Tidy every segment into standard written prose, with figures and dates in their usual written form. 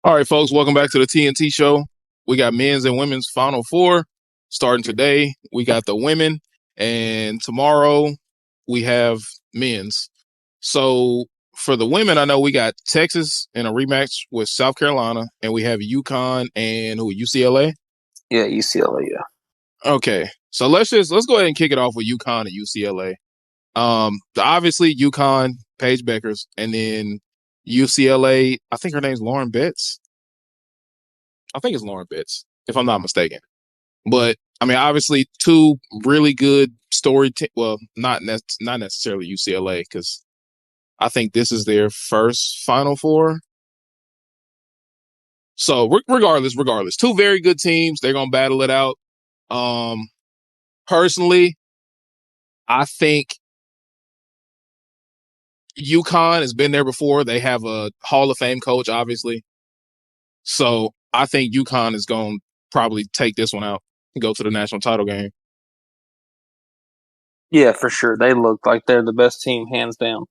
All right, folks, welcome back to the TNT show. We got men's and women's Final Four starting today. We got the women, and tomorrow we have men's. So for the women, I know we got Texas in a rematch with South Carolina, and we have UConn and UCLA. Yeah, UCLA. Yeah. Okay, so let's go ahead and kick it off with UConn and UCLA. Obviously UConn, Paige Beckers, and then UCLA. I think her name's Lauren Betts. I think it's Lauren Betts, if I'm not mistaken. But I mean, obviously, two really good well, not necessarily UCLA, because I think this is their first Final Four. So regardless, two very good teams. They're gonna battle it out. Personally, I think UConn has been there before. They have a Hall of Fame coach, obviously. So I think UConn is going to probably take this one out and go to the national title game. Yeah, for sure. They look like they're the best team, hands down.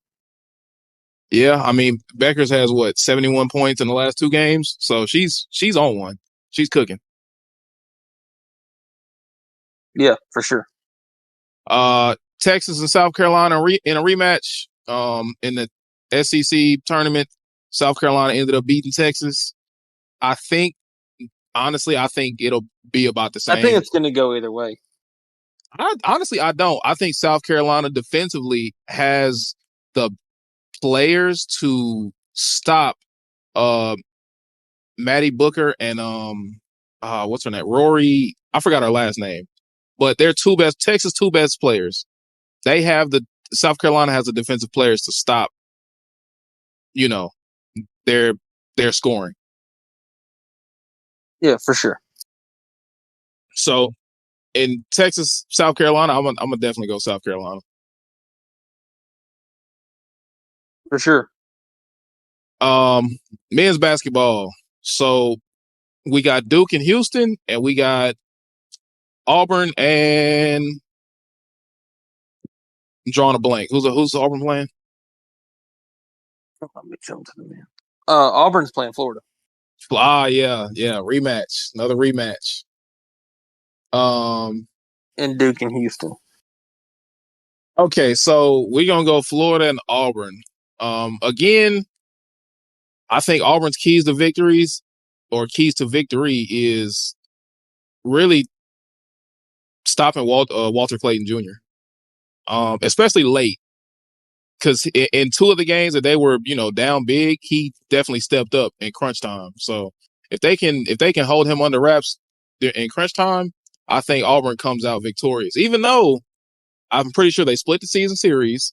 Yeah, I mean, Beckers has 71 points in the last two games, so she's on one. She's cooking. Yeah, for sure. Texas and South Carolina in a rematch. In the SEC tournament, South Carolina ended up beating Texas. Honestly, I think it'll be about the same. I think it's going to go either way. I don't. I think South Carolina defensively has the players to stop Maddie Booker and what's her name? Rory. I forgot her last name. But they're Texas two best players. They have South Carolina has the defensive players to stop, their scoring. Yeah, for sure. So in Texas, South Carolina, I'm gonna definitely go South Carolina. For sure. Men's basketball. So we got Duke and Houston, and we got Auburn and I'm drawing a blank. Who's Auburn playing? Let me jump to the man. Auburn's playing Florida. Yeah, rematch, another rematch. And Duke and Houston. Okay, so we're gonna go Florida and Auburn. Again, I think Auburn's keys to victory is really stopping Walter Clayton Jr. Especially late, because in two of the games that they were down big, he definitely stepped up in crunch time. So if they can hold him under wraps in crunch time, I think Auburn comes out victorious. Even though I'm pretty sure they split the season series.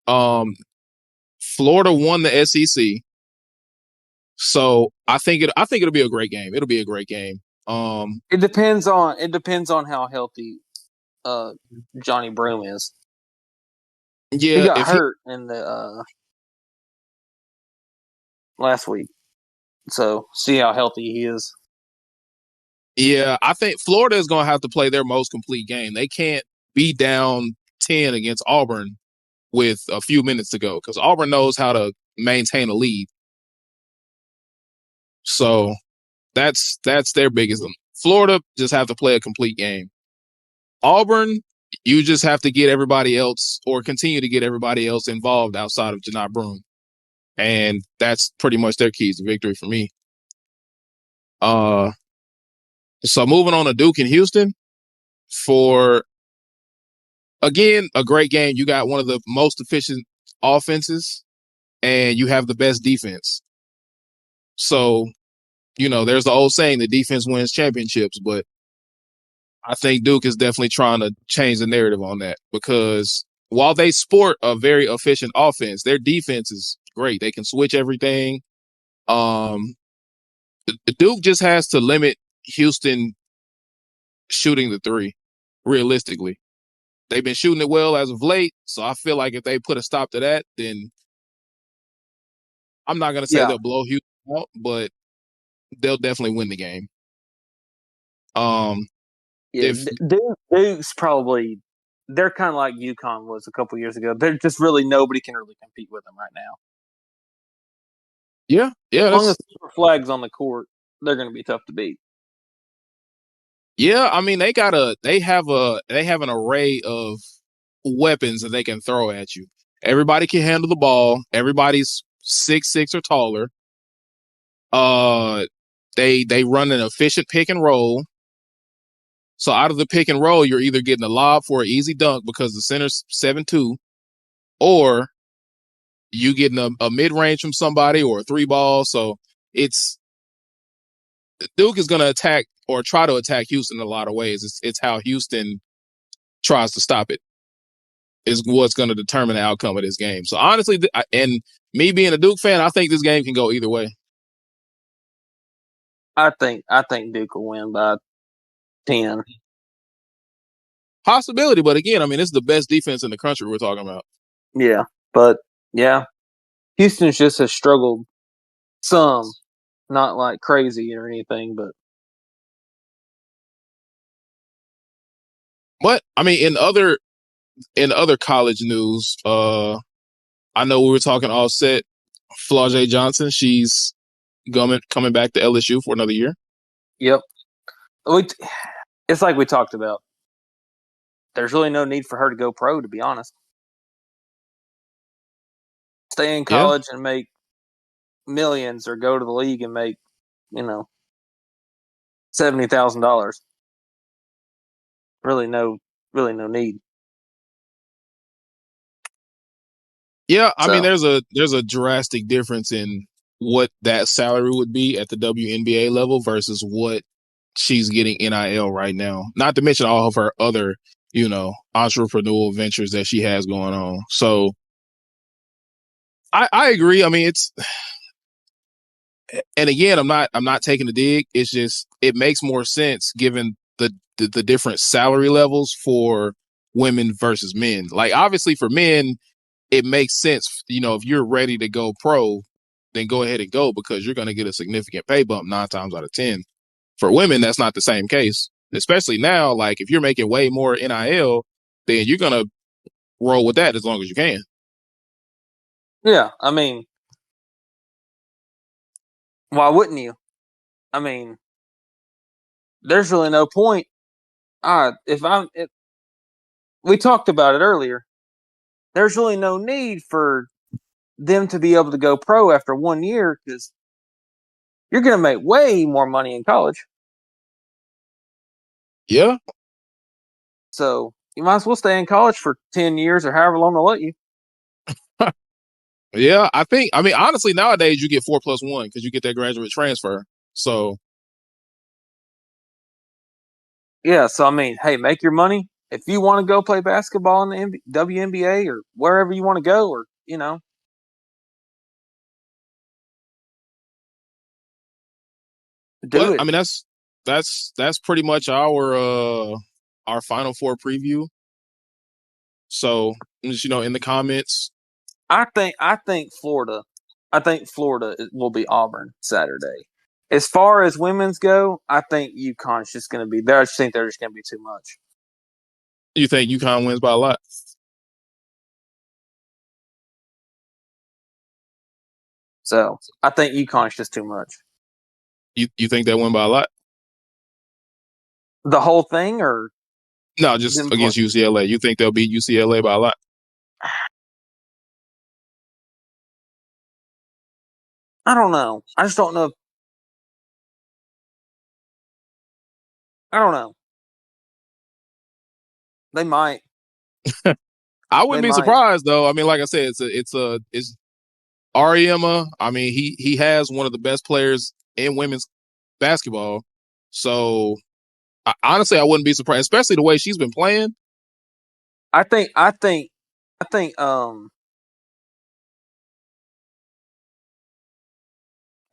Florida won the SEC. So I think it'll be a great game. It'll be a great game. It depends on how healthy Johnny Broome is. Yeah, he got hurt in the last week. So see how healthy he is. Yeah, I think Florida is going to have to play their most complete game. They can't be down 10 against Auburn with a few minutes to go, because Auburn knows how to maintain a lead. So that's their biggest. Florida just have to play a complete game. Auburn, you just have to get everybody else, or continue to get everybody else involved outside of Janai Broome. And that's pretty much their keys to victory for me. So moving on to Duke and Houston, for again, a great game. You got one of the most efficient offenses, and you have the best defense. So, there's the old saying, the defense wins championships, but I think Duke is definitely trying to change the narrative on that, because while they sport a very efficient offense, their defense is great. They can switch everything. Duke just has to limit Houston shooting the three, realistically. They've been shooting it well as of late, so I feel like if they put a stop to that, then I'm not going to say they'll blow Houston out, but they'll definitely win the game. Duke's probably, they're kind of like UConn was a couple years ago. They're just really, nobody can really compete with them right now. Yeah, As long as that's there are flags on the court, they're going to be tough to beat. yeah. I mean, they have an array of weapons that they can throw at you. Everybody can handle the ball. Everybody's 6'6" or taller. Uh, they run an efficient pick and roll. So out of the pick and roll, you're either getting a lob for an easy dunk because the center's 7'2", or you getting a mid range from somebody or a three ball. So it's Duke is going to attack or try to attack Houston in a lot of ways. It's how Houston tries to stop it is what's going to determine the outcome of this game. So honestly, and me being a Duke fan, I think this game can go either way. I think Duke will win by 10. Possibility, but again, I mean, it's the best defense in the country we're talking about. Yeah, but yeah, Houston just has struggled some, not like crazy or anything, but But I mean, in other college news, I know we were talking offset. Flau'jae Johnson, she's coming back to LSU for another year. yep. We, it's like we talked about. There's really no need for her to go pro, to be honest. Stay in Yeah, college and make millions, or go to the league and make, you know, $70,000. Really no need. yeah. I mean, So there's a drastic difference in what that salary would be at the WNBA level versus what she's getting NIL right now. Not to mention all of her other, entrepreneurial ventures that she has going on. So I agree. I mean, and again, I'm not taking the dig. It's just it makes more sense given the different salary levels for women versus men. Like obviously for men, it makes sense. If you're ready to go pro, then go ahead and go because you're going to get a significant pay bump 9 times out of 10. For women, that's not the same case. Especially now, like if you're making way more NIL, then you're going to roll with that as long as you can. yeah, I mean, why wouldn't you? I mean, there's really no point. We talked about it earlier. There's really no need for them to be able to go pro after 1 year because you're going to make way more money in college. Yeah. So you might as well stay in college for 10 years or however long they'll let you. Yeah, I mean, honestly, nowadays you get 4+1 because you get that graduate transfer. So, Yeah, so I mean, hey, make your money. If you want to go play basketball in the WNBA or wherever you want to go, or, do but it. I mean, that's pretty much our Final Four preview. So, just, in the comments, I think Florida will be Auburn Saturday. As far as women's go, I think UConn's just going to be there. I just think they're just going to be too much. you think UConn wins by a lot? So I think UConn's just too much. You think they win by a lot? The whole thing, or No, just them play? against UCLA. You think they'll beat UCLA by a lot? I don't know. I just don't know. I don't know. They might. I They wouldn't be might. surprised though. I mean, like I said, it's Ariema. I mean, he has one of the best players in women's basketball. So honestly, I wouldn't be surprised, especially the way she's been playing. I think. I think. I think.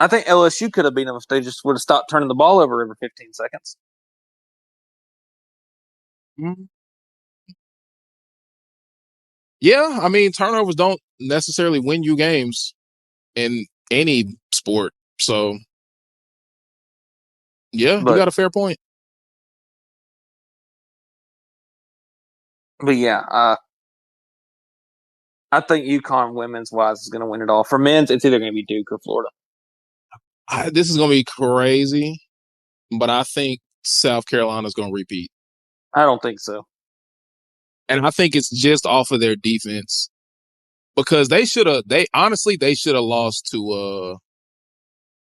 I think LSU could have beat them if they just would have stopped turning the ball over every 15 seconds. Mhm. Yeah, I mean, turnovers don't necessarily win you games in any sport. So yeah, you But got a fair point. but yeah, I think UConn women's wise is going to win it all. For men's, it's either going to be Duke or Florida. This is gonna be crazy, but I think South Carolina's gonna repeat, I don't think so. and I think it's just off of their defense because they should have. They should have lost to.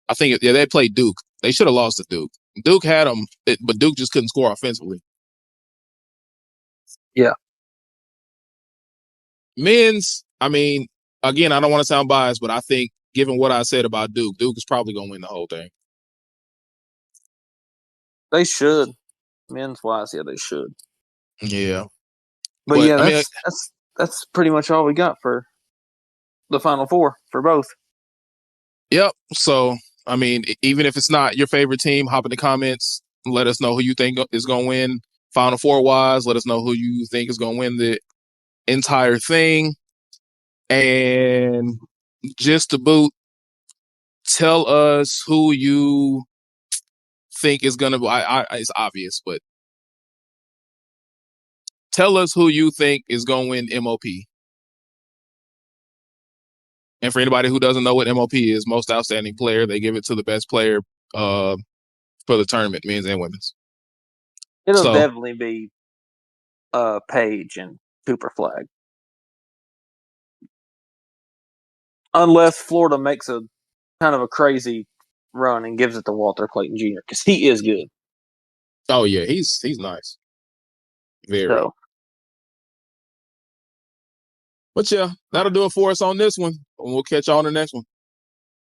I think they played Duke. They should have lost to Duke. Duke had them, but Duke just couldn't score offensively. Yeah. Men's, I mean, again, I don't want to sound biased, but I think given what I said about Duke, Duke is probably going to win the whole thing. They should. Men's wise, yeah, they should. Yeah. But yeah, that's pretty much all we got for the Final Four for both. Yep. So, I mean, even if it's not your favorite team, hop in the comments. Let us know who you think is going to win Final Four wise. Let us know who you think is going to win the entire thing. And just to boot, tell us who you think is going to be. It's obvious, but tell us who you think is going to win MOP. And for anybody who doesn't know what MOP is, most outstanding player, they give it to the best player for the tournament, men's and women's. It'll definitely be Page and Cooper Flag. Unless Florida makes a kind of a crazy run and gives it to Walter Clayton Jr. because he is good. Oh yeah, he's nice. Very. So. But yeah, that'll do it for us on this one. We'll catch y'all on the next one.